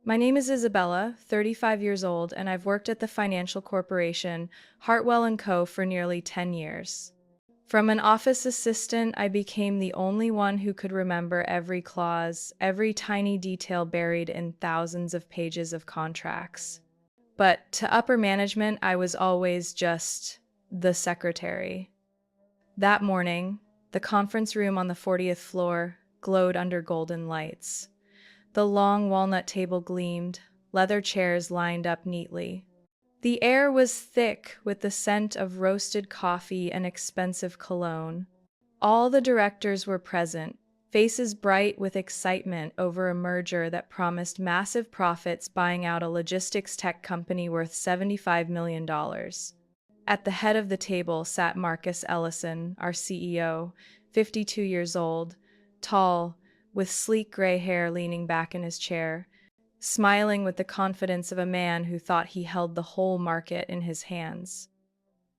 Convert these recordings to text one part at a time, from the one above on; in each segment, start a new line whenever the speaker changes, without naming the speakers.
My name is Isabella, 35 years old, and I've worked at the financial corporation Hartwell & Co. for nearly 10 years. From an office assistant, I became the only one who could remember every clause, every tiny detail buried in thousands of pages of contracts. But to upper management, I was always just the secretary. That morning, the conference room on the 40th floor glowed under golden lights. The long walnut table gleamed, leather chairs lined up neatly. The air was thick with the scent of roasted coffee and expensive cologne. All the directors were present, faces bright with excitement over a merger that promised massive profits, buying out a logistics tech company worth $75 million. At the head of the table sat Marcus Ellison, our CEO, 52 years old, tall, with sleek gray hair leaning back in his chair, smiling with the confidence of a man who thought he held the whole market in his hands.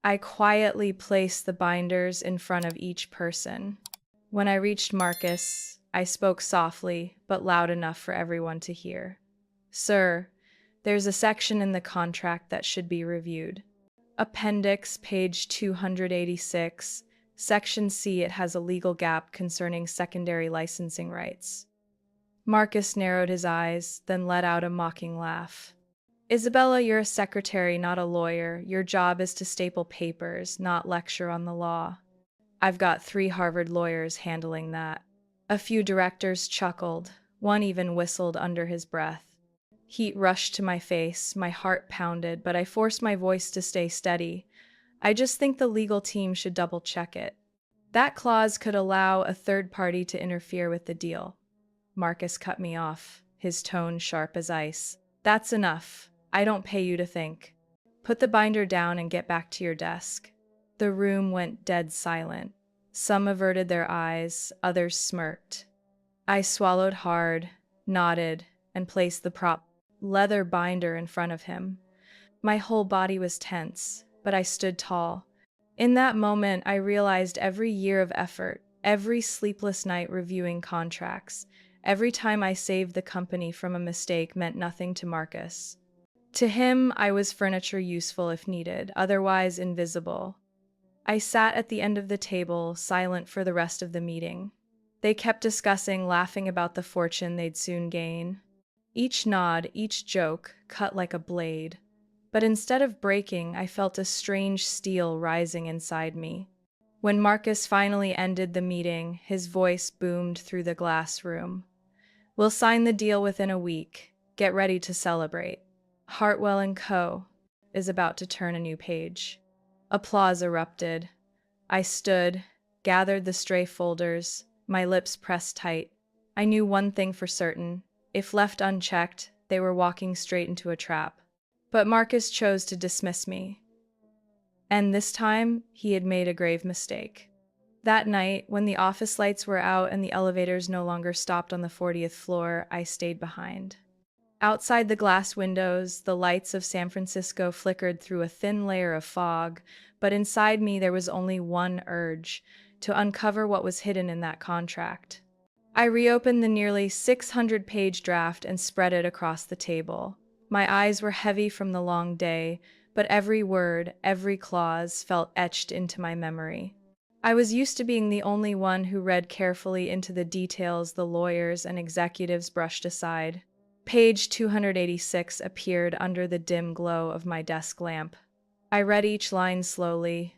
I quietly placed the binders in front of each person. When I reached Marcus, I spoke softly, but loud enough for everyone to hear. "Sir, there's a section in the contract that should be reviewed. Appendix, page 286, Section C. It has a legal gap concerning secondary licensing rights." Marcus narrowed his eyes, then let out a mocking laugh. "Isabella, you're a secretary, not a lawyer. Your job is to staple papers, not lecture on the law. I've got 3 Harvard lawyers handling that." A few directors chuckled. One even whistled under his breath. Heat rushed to my face, my heart pounded, but I forced my voice to stay steady. "I just think the legal team should double-check it. That clause could allow a third party to interfere with the deal." Marcus cut me off, his tone sharp as ice. "That's enough. I don't pay you to think. Put the binder down and get back to your desk." The room went dead silent. Some averted their eyes, others smirked. I swallowed hard, nodded, and placed the leather binder in front of him. My whole body was tense, but I stood tall. In that moment, I realized every year of effort, every sleepless night reviewing contracts, every time I saved the company from a mistake meant nothing to Marcus. To him, I was furniture useful if needed, otherwise invisible. I sat at the end of the table, silent for the rest of the meeting. They kept discussing, laughing about the fortune they'd soon gain. Each nod, each joke, cut like a blade. But instead of breaking, I felt a strange steel rising inside me. When Marcus finally ended the meeting, his voice boomed through the glass room. "We'll sign the deal within a week. Get ready to celebrate. Hartwell & Co. is about to turn a new page." Applause erupted. I stood, gathered the stray folders, my lips pressed tight. I knew one thing for certain. If left unchecked, they were walking straight into a trap. But Marcus chose to dismiss me. And this time, he had made a grave mistake. That night, when the office lights were out and the elevators no longer stopped on the 40th floor, I stayed behind. Outside the glass windows, the lights of San Francisco flickered through a thin layer of fog, but inside me there was only one urge: to uncover what was hidden in that contract. I reopened the nearly 600-page draft and spread it across the table. My eyes were heavy from the long day, but every word, every clause felt etched into my memory. I was used to being the only one who read carefully into the details the lawyers and executives brushed aside. Page 286 appeared under the dim glow of my desk lamp. I read each line slowly,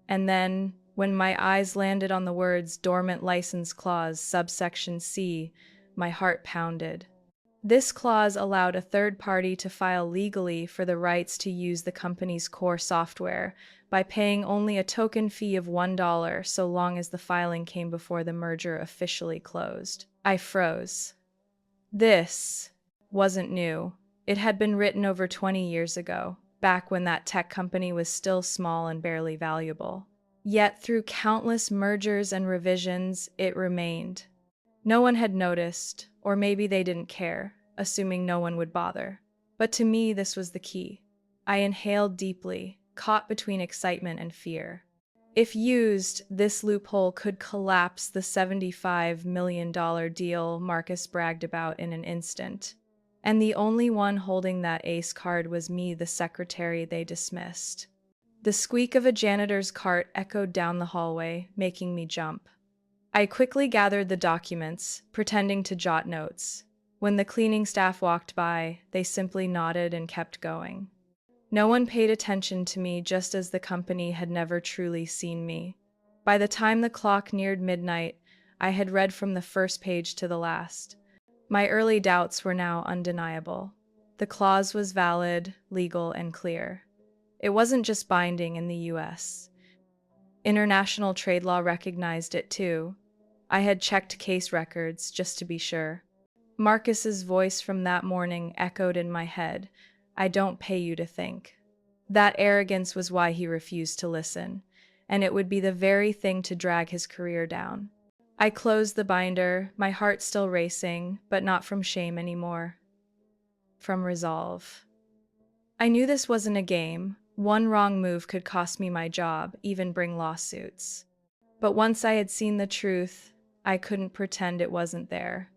and then, when my eyes landed on the words "Dormant License Clause, subsection C," my heart pounded. This clause allowed a third party to file legally for the rights to use the company's core software by paying only a token fee of $1 so long as the filing came before the merger officially closed. I froze. This wasn't new. It had been written over 20 years ago, back when that tech company was still small and barely valuable. Yet through countless mergers and revisions, it remained. No one had noticed, or maybe they didn't care, assuming no one would bother. But to me, this was the key. I inhaled deeply, caught between excitement and fear. If used, this loophole could collapse the $75 million deal Marcus bragged about in an instant. And the only one holding that ace card was me, the secretary they dismissed. The squeak of a janitor's cart echoed down the hallway, making me jump. I quickly gathered the documents, pretending to jot notes. When the cleaning staff walked by, they simply nodded and kept going. No one paid attention to me, just as the company had never truly seen me. By the time the clock neared midnight, I had read from the first page to the last. My early doubts were now undeniable. The clause was valid, legal, and clear. It wasn't just binding in the US. International trade law recognized it too. I had checked case records just to be sure. Marcus's voice from that morning echoed in my head. I don't pay you to think. That arrogance was why he refused to listen, and it would be the very thing to drag his career down. I closed the binder, my heart still racing, but not from shame anymore. From resolve. I knew this wasn't a game. One wrong move could cost me my job, even bring lawsuits. But once I had seen the truth, I couldn't pretend it wasn't there.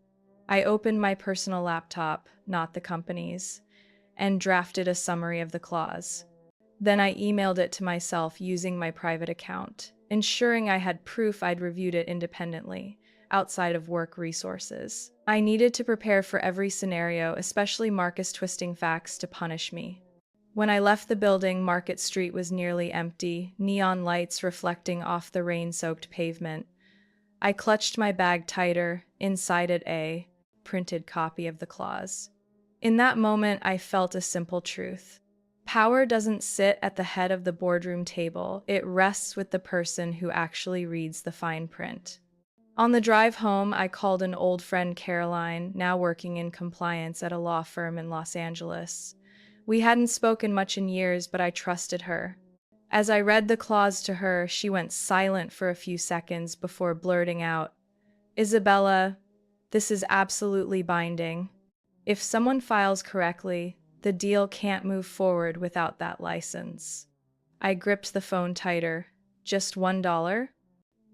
I opened my personal laptop, not the company's, and drafted a summary of the clause. Then I emailed it to myself using my private account, ensuring I had proof I'd reviewed it independently, outside of work resources. I needed to prepare for every scenario, especially Marcus twisting facts to punish me. When I left the building, Market Street was nearly empty, neon lights reflecting off the rain-soaked pavement. I clutched my bag tighter, inside it a printed copy of the clause. In that moment, I felt a simple truth. Power doesn't sit at the head of the boardroom table, it rests with the person who actually reads the fine print. On the drive home, I called an old friend, Caroline, now working in compliance at a law firm in Los Angeles. We hadn't spoken much in years, but I trusted her. As I read the clause to her, she went silent for a few seconds before blurting out, "Isabella, this is absolutely binding. If someone files correctly, the deal can't move forward without that license." I gripped the phone tighter. "Just $1?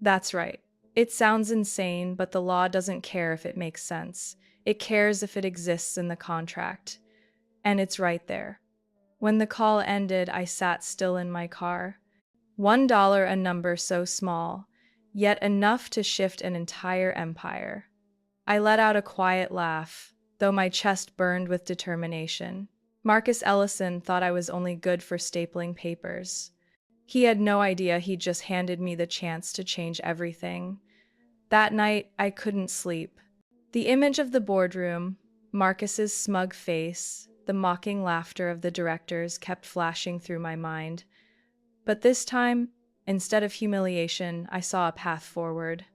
That's right. It sounds insane, but the law doesn't care if it makes sense. It cares if it exists in the contract. And it's right there." When the call ended, I sat still in my car. $1, a number so small, yet enough to shift an entire empire. I let out a quiet laugh, though my chest burned with determination. Marcus Ellison thought I was only good for stapling papers. He had no idea he'd just handed me the chance to change everything. That night, I couldn't sleep. The image of the boardroom, Marcus's smug face, the mocking laughter of the directors kept flashing through my mind. But this time, instead of humiliation, I saw a path forward.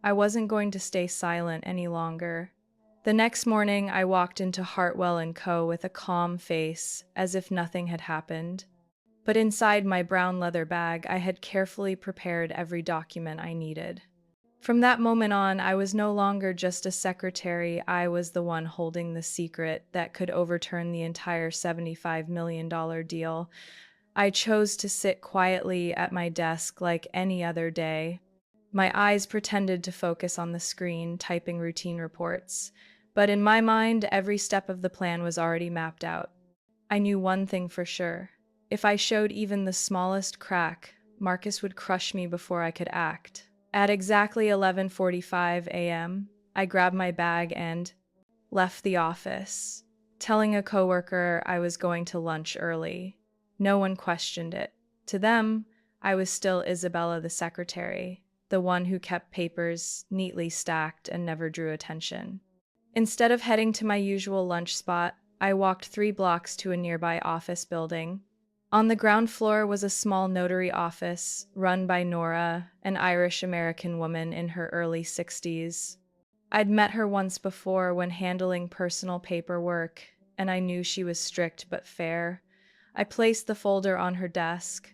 I wasn't going to stay silent any longer. The next morning, I walked into Hartwell & Co. with a calm face, as if nothing had happened. But inside my brown leather bag, I had carefully prepared every document I needed. From that moment on, I was no longer just a secretary, I was the one holding the secret that could overturn the entire $75 million deal. I chose to sit quietly at my desk like any other day. My eyes pretended to focus on the screen, typing routine reports. But in my mind, every step of the plan was already mapped out. I knew one thing for sure. If I showed even the smallest crack, Marcus would crush me before I could act. At exactly 11:45 a.m., I grabbed my bag and left the office, telling a coworker I was going to lunch early. No one questioned it. To them, I was still Isabella the secretary, the one who kept papers neatly stacked and never drew attention. Instead of heading to my usual lunch spot, I walked 3 blocks to a nearby office building. On the ground floor was a small notary office run by Nora, an Irish-American woman in her early 60s. I'd met her once before when handling personal paperwork, and I knew she was strict but fair. I placed the folder on her desk.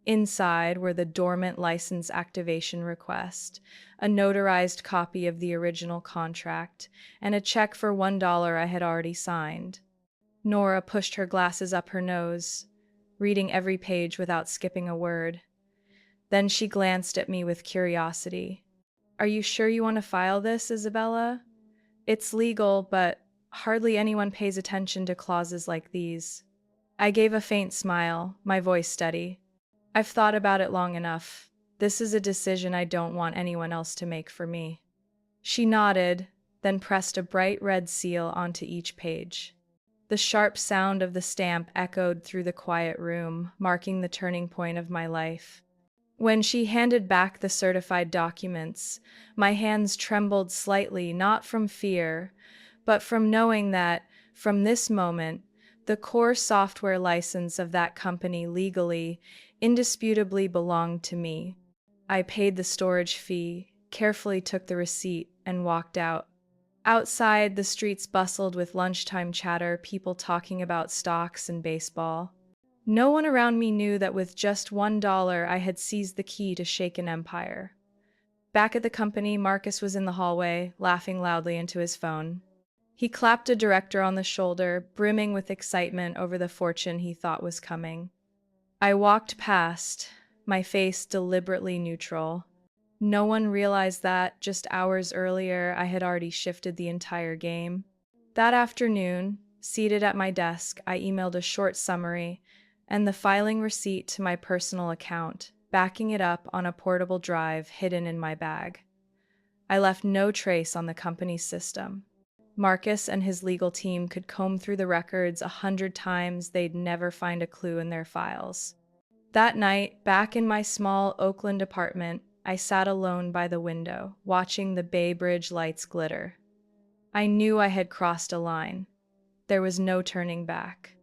Inside were the dormant license activation request, a notarized copy of the original contract, and a check for $1 I had already signed. Nora pushed her glasses up her nose, reading every page without skipping a word. Then she glanced at me with curiosity. "Are you sure you want to file this, Isabella? It's legal, but Hardly anyone pays attention to clauses like these. I gave a faint smile, my voice steady. I've thought about it long enough. This is a decision I don't want anyone else to make for me. She nodded, then pressed a bright red seal onto each page. The sharp sound of the stamp echoed through the quiet room, marking the turning point of my life. When she handed back the certified documents, my hands trembled slightly, not from fear, but from knowing that, from this moment, the core software license of that company legally, indisputably belonged to me. I paid the storage fee, carefully took the receipt, and walked out. Outside, the streets bustled with lunchtime chatter, people talking about stocks and baseball. No one around me knew that with just $1 I had seized the key to shake an empire. Back at the company, Marcus was in the hallway, laughing loudly into his phone. He clapped a director on the shoulder, brimming with excitement over the fortune he thought was coming. I walked past, my face deliberately neutral. No one realized that, just hours earlier, I had already shifted the entire game. That afternoon, seated at my desk, I emailed a short summary and the filing receipt to my personal account, backing it up on a portable drive hidden in my bag. I left no trace on the company's system. Marcus and his legal team could comb through the records 100 times, they'd never find a clue in their files. That night, back in my small Oakland apartment, I sat alone by the window, watching the Bay Bridge lights glitter. I knew I had crossed a line. There was no turning back.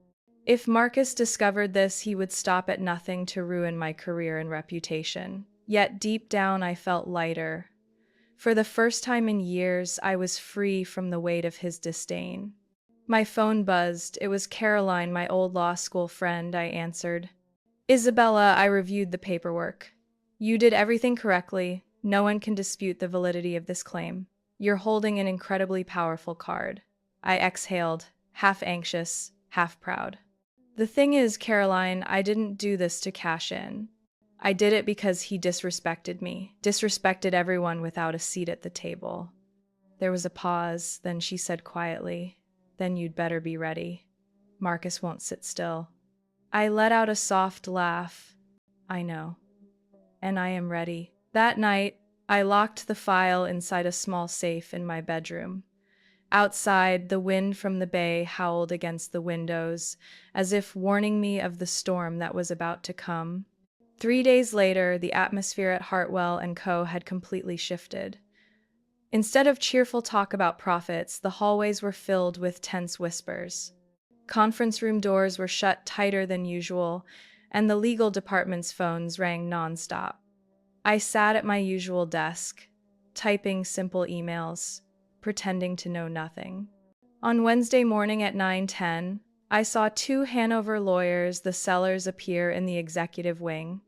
If Marcus discovered this, he would stop at nothing to ruin my career and reputation. Yet deep down, I felt lighter. For the first time in years, I was free from the weight of his disdain. My phone buzzed. It was Caroline, my old law school friend, I answered. Isabella, I reviewed the paperwork. You did everything correctly. No one can dispute the validity of this claim. You're holding an incredibly powerful card. I exhaled, half anxious, half proud. The thing is, Caroline, I didn't do this to cash in. I did it because he disrespected me, disrespected everyone without a seat at the table. There was a pause, then she said quietly, "Then you'd better be ready. Marcus won't sit still." I let out a soft laugh. I know. And I am ready. That night, I locked the file inside a small safe in my bedroom. Outside, the wind from the bay howled against the windows, as if warning me of the storm that was about to come. 3 days later, the atmosphere at Hartwell & Co. had completely shifted. Instead of cheerful talk about profits, the hallways were filled with tense whispers. Conference room doors were shut tighter than usual, and the legal department's phones rang nonstop. I sat at my usual desk, typing simple emails, pretending to know nothing. On Wednesday morning at 9:10, I saw two Hanover lawyers, the sellers, appear in the executive wing.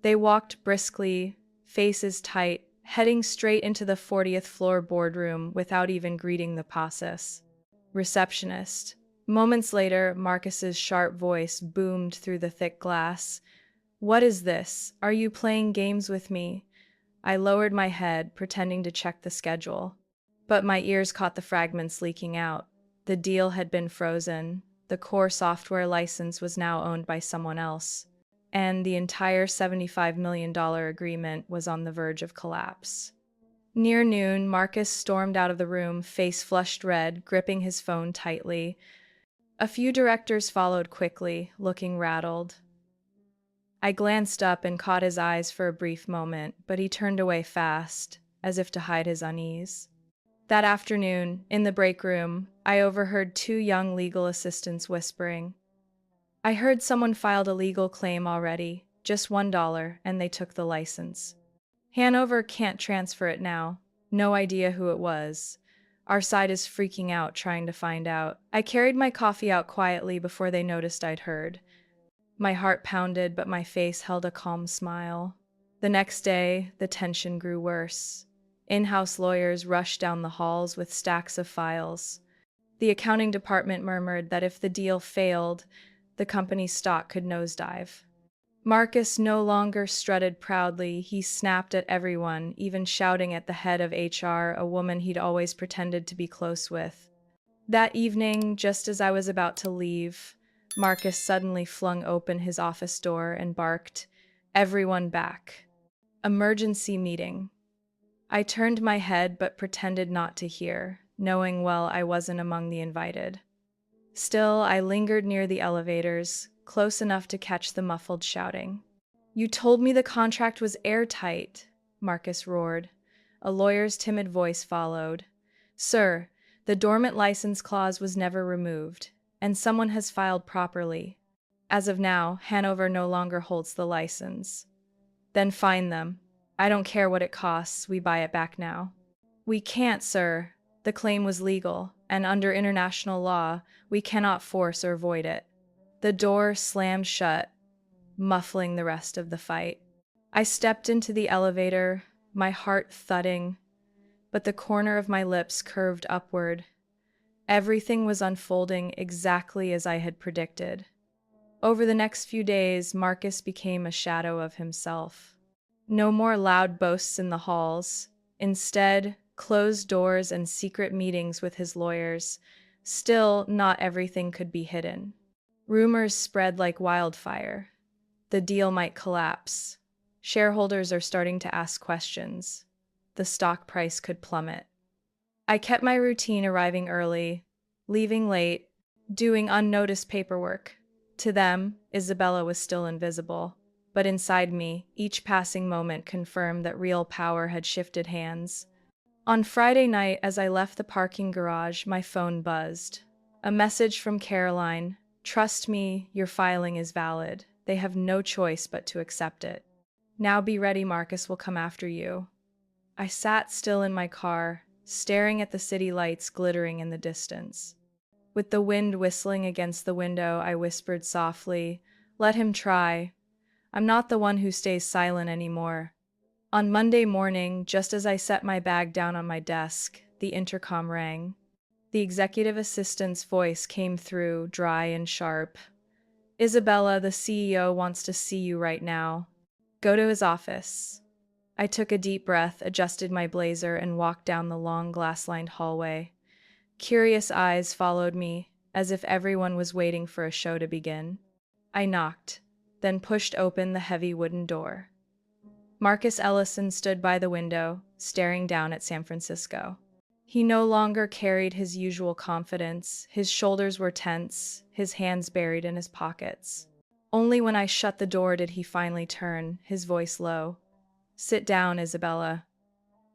They walked briskly, faces tight, heading straight into the 40th floor boardroom without even greeting the process. Receptionist. Moments later, Marcus's sharp voice boomed through the thick glass. "What is this? Are you playing games with me?" I lowered my head, pretending to check the schedule. But my ears caught the fragments leaking out. The deal had been frozen. The core software license was now owned by someone else. And the entire $75 million agreement was on the verge of collapse. Near noon, Marcus stormed out of the room, face flushed red, gripping his phone tightly. A few directors followed quickly, looking rattled. I glanced up and caught his eyes for a brief moment, but he turned away fast, as if to hide his unease. That afternoon, in the break room, I overheard two young legal assistants whispering. "I heard someone filed a legal claim already, just $1, and they took the license. Hanover can't transfer it now. No idea who it was. Our side is freaking out trying to find out." I carried my coffee out quietly before they noticed I'd heard. My heart pounded, but my face held a calm smile. The next day, the tension grew worse. In-house lawyers rushed down the halls with stacks of files. The accounting department murmured that if the deal failed, the company's stock could nosedive. Marcus no longer strutted proudly. He snapped at everyone, even shouting at the head of HR, a woman he'd always pretended to be close with. That evening, just as I was about to leave, Marcus suddenly flung open his office door and barked, "Everyone back. Emergency meeting." I turned my head but pretended not to hear, knowing well I wasn't among the invited. Still, I lingered near the elevators, close enough to catch the muffled shouting. "You told me the contract was airtight," Marcus roared. A lawyer's timid voice followed. "Sir, the dormant license clause was never removed, and someone has filed properly. As of now, Hanover no longer holds the license." "Then fine them. I don't care what it costs, we buy it back now." "We can't, sir. The claim was legal, and under international law, we cannot force or void it." The door slammed shut, muffling the rest of the fight. I stepped into the elevator, my heart thudding, but the corner of my lips curved upward. Everything was unfolding exactly as I had predicted. Over the next few days, Marcus became a shadow of himself. No more loud boasts in the halls. Instead, closed doors and secret meetings with his lawyers. Still, not everything could be hidden. Rumors spread like wildfire. The deal might collapse. Shareholders are starting to ask questions. The stock price could plummet. I kept my routine, arriving early, leaving late, doing unnoticed paperwork. To them, Isabella was still invisible. But inside me, each passing moment confirmed that real power had shifted hands. On Friday night, as I left the parking garage, my phone buzzed. A message from Caroline. "Trust me, your filing is valid. They have no choice but to accept it. Now be ready, Marcus will come after you." I sat still in my car, staring at the city lights glittering in the distance. With the wind whistling against the window, I whispered softly, "Let him try. I'm not the one who stays silent anymore." On Monday morning, just as I set my bag down on my desk, the intercom rang. The executive assistant's voice came through, dry and sharp. "Isabella, the CEO wants to see you right now. Go to his office." I took a deep breath, adjusted my blazer, and walked down the long glass-lined hallway. Curious eyes followed me, as if everyone was waiting for a show to begin. I knocked, then pushed open the heavy wooden door. Marcus Ellison stood by the window, staring down at San Francisco. He no longer carried his usual confidence. His shoulders were tense, his hands buried in his pockets. Only when I shut the door did he finally turn, his voice low. "Sit down, Isabella."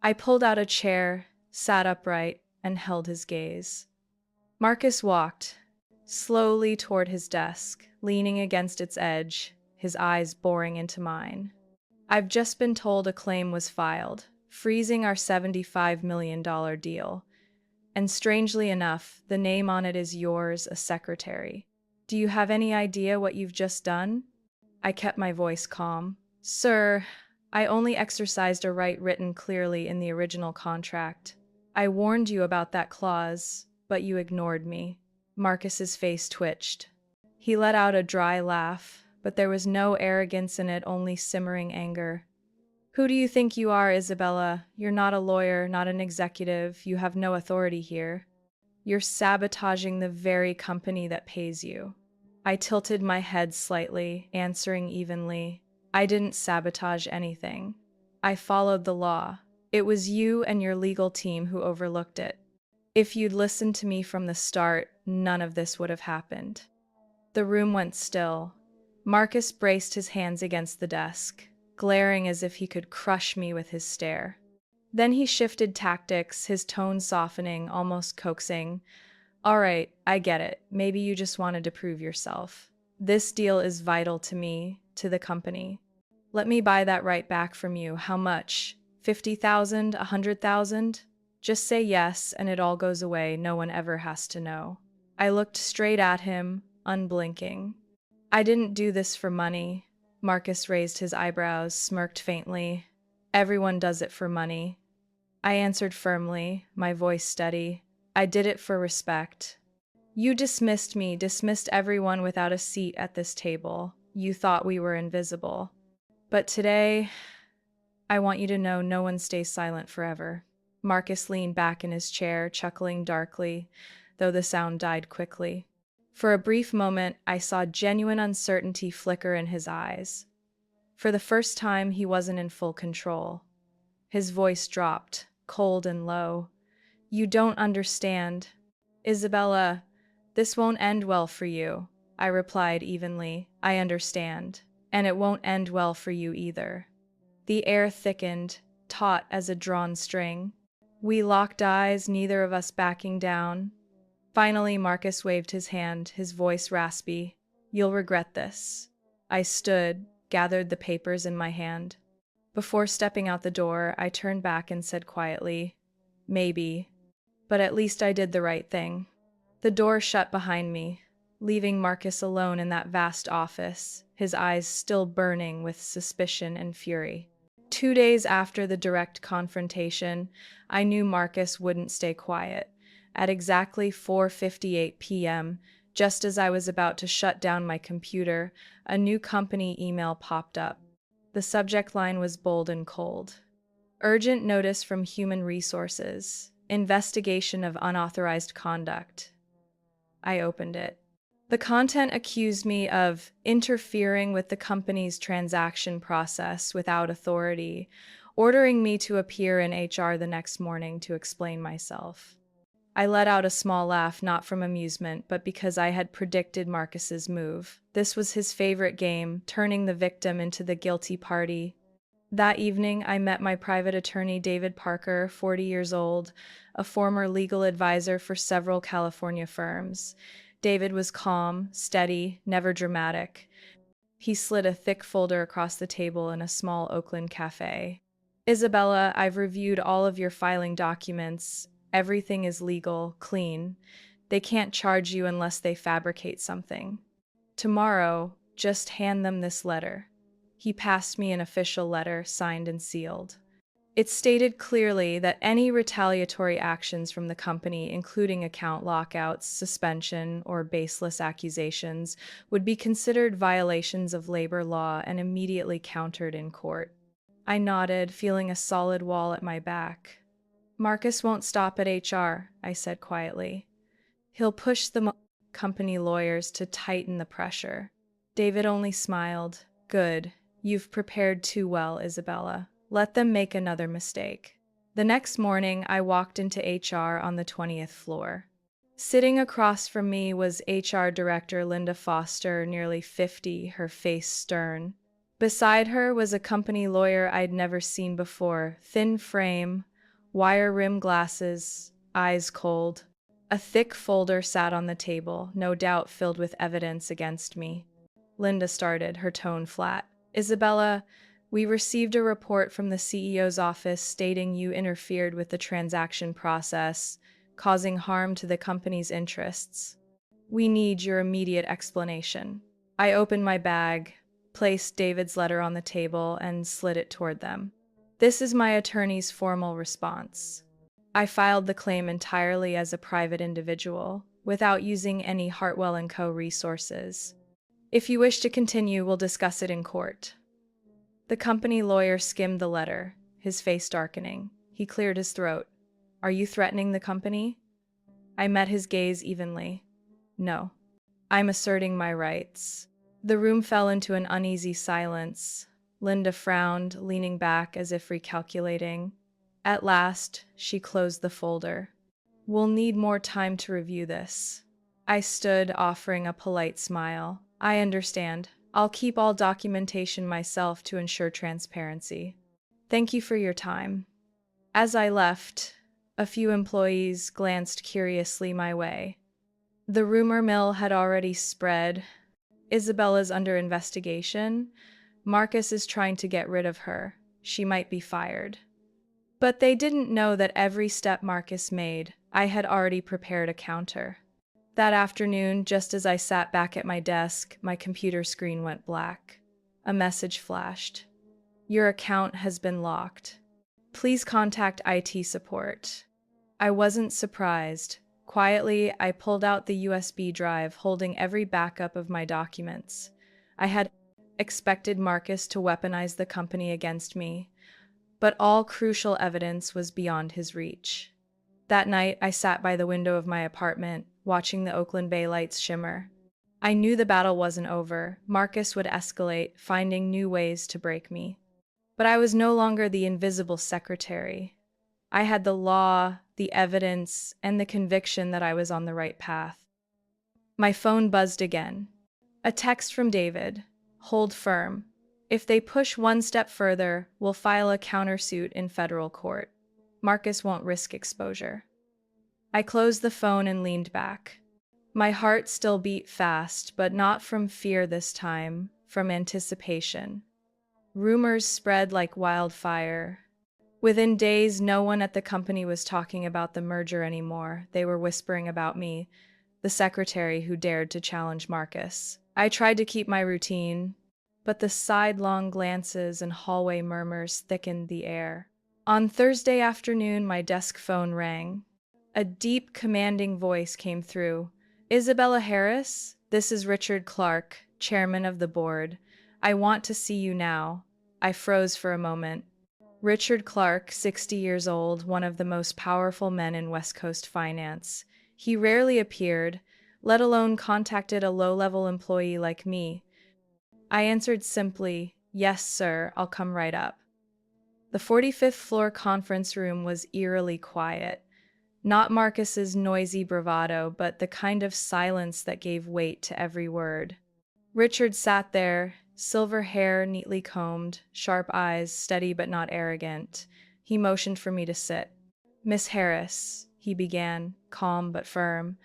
I pulled out a chair, sat upright, and held his gaze. Marcus walked slowly toward his desk, leaning against its edge, his eyes boring into mine. "I've just been told a claim was filed, freezing our $75 million deal. And strangely enough, the name on it is yours, a secretary. Do you have any idea what you've just done?" I kept my voice calm. "Sir, I only exercised a right written clearly in the original contract. I warned you about that clause, but you ignored me." Marcus's face twitched. He let out a dry laugh, but there was no arrogance in it, only simmering anger. "Who do you think you are, Isabella? You're not a lawyer, not an executive. You have no authority here. You're sabotaging the very company that pays you." I tilted my head slightly, answering evenly. "I didn't sabotage anything. I followed the law. It was you and your legal team who overlooked it. If you'd listened to me from the start, none of this would have happened." The room went still. Marcus braced his hands against the desk, glaring as if he could crush me with his stare. Then he shifted tactics, his tone softening, almost coaxing. "All right, I get it. Maybe you just wanted to prove yourself. This deal is vital to me, to the company. Let me buy that right back from you. How much? 50,000, 100,000? Just say yes, and it all goes away. No one ever has to know." I looked straight at him, unblinking. "I didn't do this for money." Marcus raised his eyebrows, smirked faintly. "Everyone does it for money." I answered firmly, my voice steady. "I did it for respect. You dismissed me, dismissed everyone without a seat at this table. You thought we were invisible. But today, I want you to know no one stays silent forever." Marcus leaned back in his chair, chuckling darkly. though the sound died quickly. For a brief moment, I saw genuine uncertainty flicker in his eyes. For the first time, he wasn't in full control. His voice dropped, cold and low. "You don't understand. Isabella, this won't end well for you," I replied evenly. "I understand. And it won't end well for you either." The air thickened, taut as a drawn string. We locked eyes, neither of us backing down. Finally, Marcus waved his hand, his voice raspy. "You'll regret this." I stood, gathered the papers in my hand. Before stepping out the door, I turned back and said quietly, "Maybe, but at least I did the right thing." The door shut behind me, leaving Marcus alone in that vast office, his eyes still burning with suspicion and fury. 2 days after the direct confrontation, I knew Marcus wouldn't stay quiet. At exactly 4:58 p.m., just as I was about to shut down my computer, a new company email popped up. The subject line was bold and cold. "Urgent notice from Human Resources. Investigation of unauthorized conduct." I opened it. The content accused me of interfering with the company's transaction process without authority, ordering me to appear in HR the next morning to explain myself. I let out a small laugh, not from amusement, but because I had predicted Marcus's move. This was his favorite game, turning the victim into the guilty party. That evening, I met my private attorney, David Parker, 40 years old, a former legal advisor for several California firms. David was calm, steady, never dramatic. He slid a thick folder across the table in a small Oakland cafe. "Isabella, I've reviewed all of your filing documents. Everything is legal, clean. They can't charge you unless they fabricate something. Tomorrow, just hand them this letter." He passed me an official letter, signed and sealed. It stated clearly that any retaliatory actions from the company, including account lockouts, suspension, or baseless accusations, would be considered violations of labor law and immediately countered in court. I nodded, feeling a solid wall at my back. "Marcus won't stop at HR," I said quietly. "He'll push the company lawyers to tighten the pressure." David only smiled. "Good. You've prepared too well, Isabella. Let them make another mistake." The next morning, I walked into HR on the 20th floor. Sitting across from me was HR Director Linda Foster, nearly 50, her face stern. Beside her was a company lawyer I'd never seen before, thin frame, wire-rimmed glasses, eyes cold. A thick folder sat on the table, no doubt filled with evidence against me. Linda started, her tone flat. "Isabella, we received a report from the CEO's office stating you interfered with the transaction process, causing harm to the company's interests. We need your immediate explanation." I opened my bag, placed David's letter on the table, and slid it toward them. "This is my attorney's formal response. I filed the claim entirely as a private individual, without using any Hartwell & Co. resources. If you wish to continue, we'll discuss it in court." The company lawyer skimmed the letter, his face darkening. He cleared his throat. "Are you threatening the company?" I met his gaze evenly. "No. I'm asserting my rights." The room fell into an uneasy silence. Linda frowned, leaning back as if recalculating. At last, she closed the folder. "We'll need more time to review this." I stood, offering a polite smile. "I understand. I'll keep all documentation myself to ensure transparency. Thank you for your time." As I left, a few employees glanced curiously my way. The rumor mill had already spread. "Isabella's under investigation. Marcus is trying to get rid of her. She might be fired." But they didn't know that every step Marcus made, I had already prepared a counter. That afternoon, just as I sat back at my desk, my computer screen went black. A message flashed. "Your account has been locked. Please contact IT support." I wasn't surprised. Quietly, I pulled out the USB drive holding every backup of my documents. I had expected Marcus to weaponize the company against me, but all crucial evidence was beyond his reach. That night, I sat by the window of my apartment, watching the Oakland Bay lights shimmer. I knew the battle wasn't over. Marcus would escalate, finding new ways to break me. But I was no longer the invisible secretary. I had the law, the evidence, and the conviction that I was on the right path. My phone buzzed again. A text from David. Hold firm. If they push one step further, we'll file a countersuit in federal court. Marcus won't risk exposure. I closed the phone and leaned back. My heart still beat fast, but not from fear this time, from anticipation. Rumors spread like wildfire. Within days, no one at the company was talking about the merger anymore. They were whispering about me, the secretary who dared to challenge Marcus. I tried to keep my routine, but the sidelong glances and hallway murmurs thickened the air. On Thursday afternoon, my desk phone rang. A deep, commanding voice came through. Isabella Harris, this is Richard Clark, chairman of the board. I want to see you now. I froze for a moment. Richard Clark, 60 years old, one of the most powerful men in West Coast finance. He rarely appeared, let alone contacted a low-level employee like me. I answered simply, "Yes, sir, I'll come right up." The 45th floor conference room was eerily quiet. Not Marcus's noisy bravado, but the kind of silence that gave weight to every word. Richard sat there, silver hair neatly combed, sharp eyes, steady but not arrogant. He motioned for me to sit. "Miss Harris," he began, calm but firm,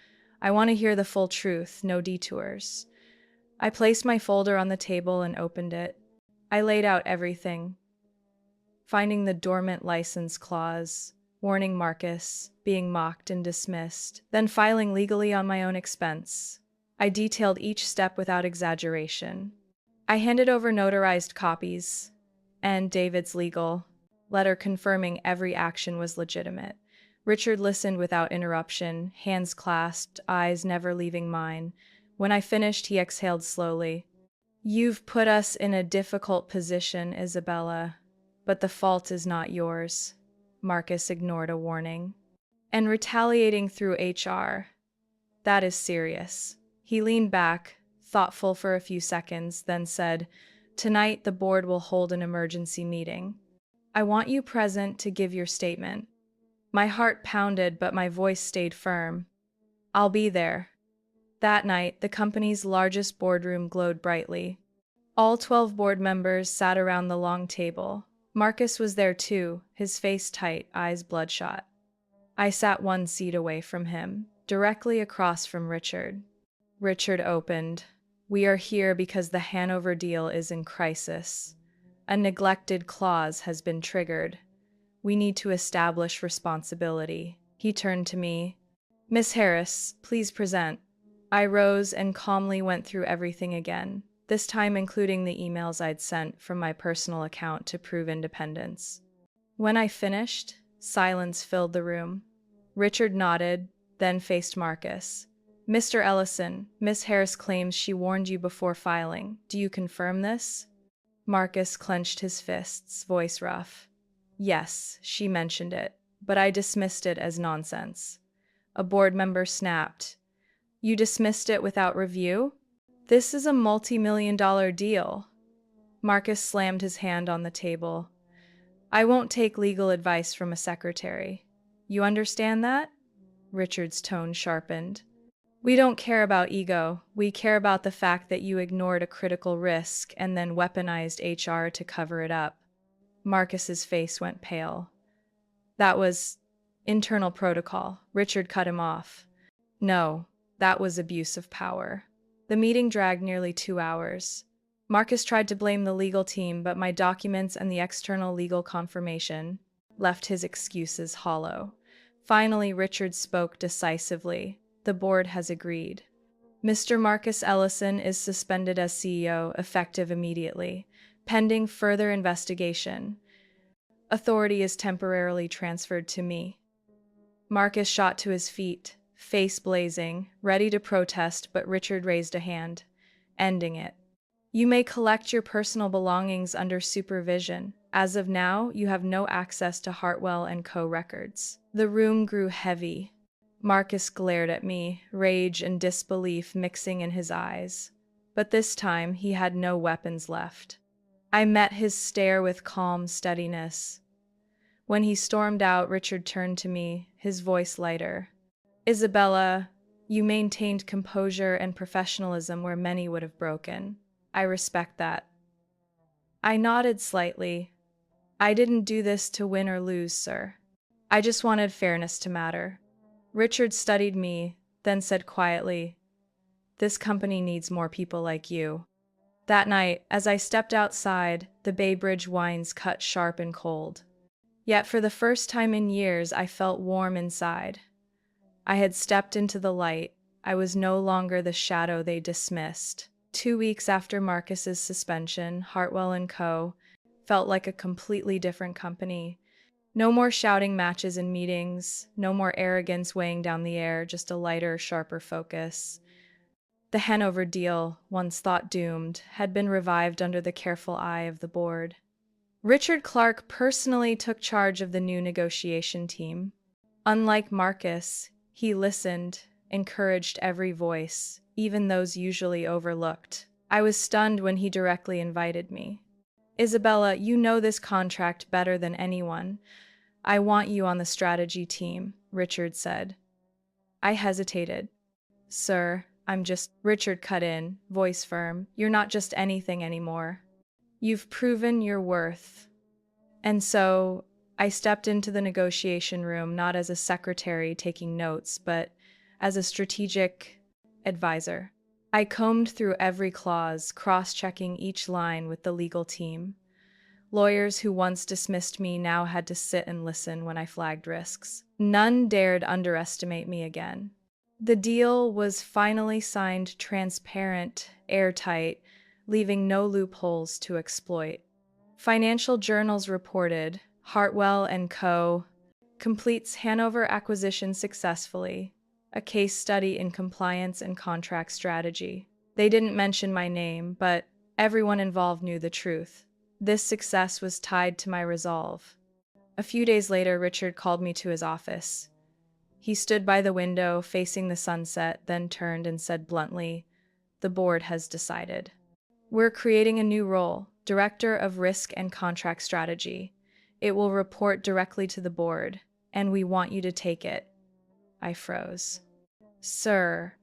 "I want to hear the full truth, no detours." I placed my folder on the table and opened it. I laid out everything. Finding the dormant license clause, warning Marcus, being mocked and dismissed, then filing legally on my own expense. I detailed each step without exaggeration. I handed over notarized copies and David's legal letter confirming every action was legitimate. Richard listened without interruption, hands clasped, eyes never leaving mine. When I finished, he exhaled slowly. "You've put us in a difficult position, Isabella, but the fault is not yours." Marcus ignored a warning. "And retaliating through HR, that is serious." He leaned back, thoughtful for a few seconds, then said, "Tonight the board will hold an emergency meeting. I want you present to give your statement." My heart pounded, but my voice stayed firm. "I'll be there." That night, the company's largest boardroom glowed brightly. All 12 board members sat around the long table. Marcus was there too, his face tight, eyes bloodshot. I sat one seat away from him, directly across from Richard. Richard opened. "We are here because the Hanover deal is in crisis. A neglected clause has been triggered. We need to establish responsibility." He turned to me. "Miss Harris, please present." I rose and calmly went through everything again, this time including the emails I'd sent from my personal account to prove independence. When I finished, silence filled the room. Richard nodded, then faced Marcus. "Mr. Ellison, Miss Harris claims she warned you before filing. Do you confirm this?" Marcus clenched his fists, voice rough. "Yes, she mentioned it, but I dismissed it as nonsense." A board member snapped. "You dismissed it without review? This is a multi-million-dollar deal." Marcus slammed his hand on the table. "I won't take legal advice from a secretary. You understand that?" Richard's tone sharpened. "We don't care about ego. We care about the fact that you ignored a critical risk and then weaponized HR to cover it up." Marcus's face went pale. "That was internal protocol." Richard cut him off. "No, that was abuse of power." The meeting dragged nearly 2 hours. Marcus tried to blame the legal team, but my documents and the external legal confirmation left his excuses hollow. Finally, Richard spoke decisively. "The board has agreed. Mr. Marcus Ellison is suspended as CEO, effective immediately, pending further investigation. Authority is temporarily transferred to me." Marcus shot to his feet, face blazing, ready to protest, but Richard raised a hand, ending it. "You may collect your personal belongings under supervision. As of now, you have no access to Hartwell & Co. records." The room grew heavy. Marcus glared at me, rage and disbelief mixing in his eyes. But this time he had no weapons left. I met his stare with calm steadiness. When he stormed out, Richard turned to me, his voice lighter. Isabella, you maintained composure and professionalism where many would have broken. I respect that. I nodded slightly. I didn't do this to win or lose, sir. I just wanted fairness to matter. Richard studied me, then said quietly, "This company needs more people like you." That night, as I stepped outside, the Bay Bridge winds cut sharp and cold. Yet for the first time in years, I felt warm inside. I had stepped into the light. I was no longer the shadow they dismissed. 2 weeks after Marcus's suspension, Hartwell & Co. felt like a completely different company. No more shouting matches in meetings, no more arrogance weighing down the air, just a lighter, sharper focus. The Hanover deal, once thought doomed, had been revived under the careful eye of the board. Richard Clark personally took charge of the new negotiation team. Unlike Marcus, he listened, encouraged every voice, even those usually overlooked. I was stunned when he directly invited me. "Isabella, you know this contract better than anyone. I want you on the strategy team," Richard said. I hesitated. "Sir, Richard cut in, voice firm. "You're not just anything anymore. You've proven your worth." And so I stepped into the negotiation room not as a secretary taking notes, but as a strategic advisor. I combed through every clause, cross-checking each line with the legal team. Lawyers who once dismissed me now had to sit and listen when I flagged risks. None dared underestimate me again. The deal was finally signed transparent, airtight, leaving no loopholes to exploit. Financial journals reported Hartwell & Co. completes Hanover acquisition successfully, a case study in compliance and contract strategy. They didn't mention my name, but everyone involved knew the truth. This success was tied to my resolve. A few days later, Richard called me to his office. He stood by the window, facing the sunset, then turned and said bluntly, "The board has decided. We're creating a new role, Director of Risk and Contract Strategy. It will report directly to the board, and we want you to take it." I froze. "Sir,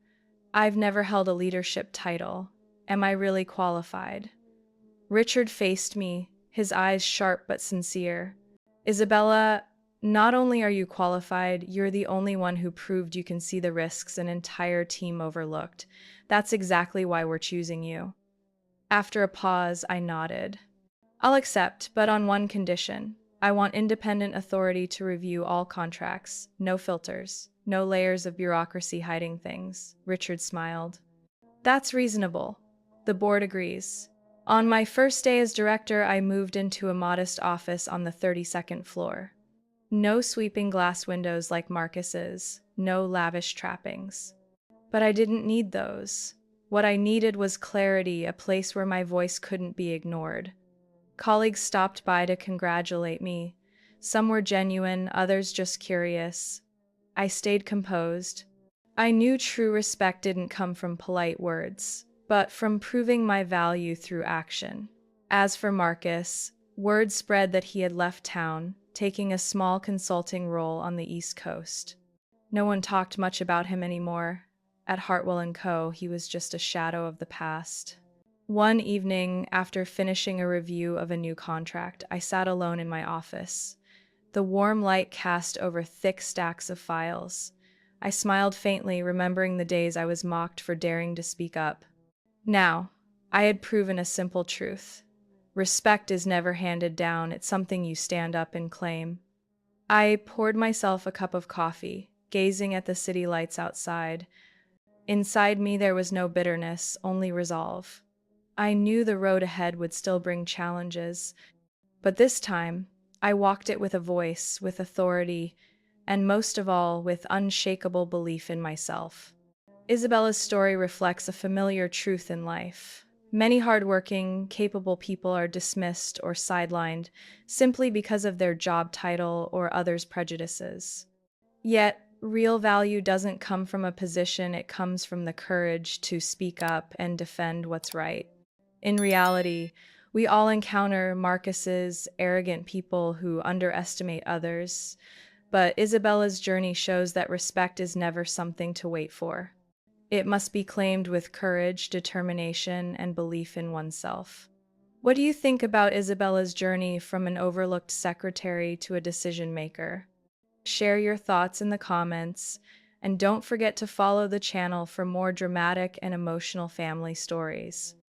I've never held a leadership title. Am I really qualified?" Richard faced me, his eyes sharp but sincere. "Isabella, not only are you qualified, you're the only one who proved you can see the risks an entire team overlooked. That's exactly why we're choosing you." After a pause, I nodded. "I'll accept, but on one condition. I want independent authority to review all contracts. No filters, no layers of bureaucracy hiding things." Richard smiled. "That's reasonable. The board agrees." On my first day as director, I moved into a modest office on the 32nd floor. No sweeping glass windows like Marcus's, no lavish trappings. But I didn't need those. What I needed was clarity, a place where my voice couldn't be ignored. Colleagues stopped by to congratulate me. Some were genuine, others just curious. I stayed composed. I knew true respect didn't come from polite words, but from proving my value through action. As for Marcus, word spread that he had left town, taking a small consulting role on the East Coast. No one talked much about him anymore. At Hartwell & Co., he was just a shadow of the past. One evening, after finishing a review of a new contract, I sat alone in my office. The warm light cast over thick stacks of files. I smiled faintly, remembering the days I was mocked for daring to speak up. Now, I had proven a simple truth. Respect is never handed down, it's something you stand up and claim. I poured myself a cup of coffee, gazing at the city lights outside. Inside me there was no bitterness, only resolve. I knew the road ahead would still bring challenges, but this time, I walked it with a voice, with authority, and most of all, with unshakable belief in myself. Isabella's story reflects a familiar truth in life. Many hardworking, capable people are dismissed or sidelined simply because of their job title or others' prejudices. Yet, real value doesn't come from a position, it comes from the courage to speak up and defend what's right. In reality, we all encounter Marcus's arrogant people who underestimate others, but Isabella's journey shows that respect is never something to wait for. It must be claimed with courage, determination, and belief in oneself. What do you think about Isabella's journey from an overlooked secretary to a decision maker? Share your thoughts in the comments, and don't forget to follow the channel for more dramatic and emotional family stories.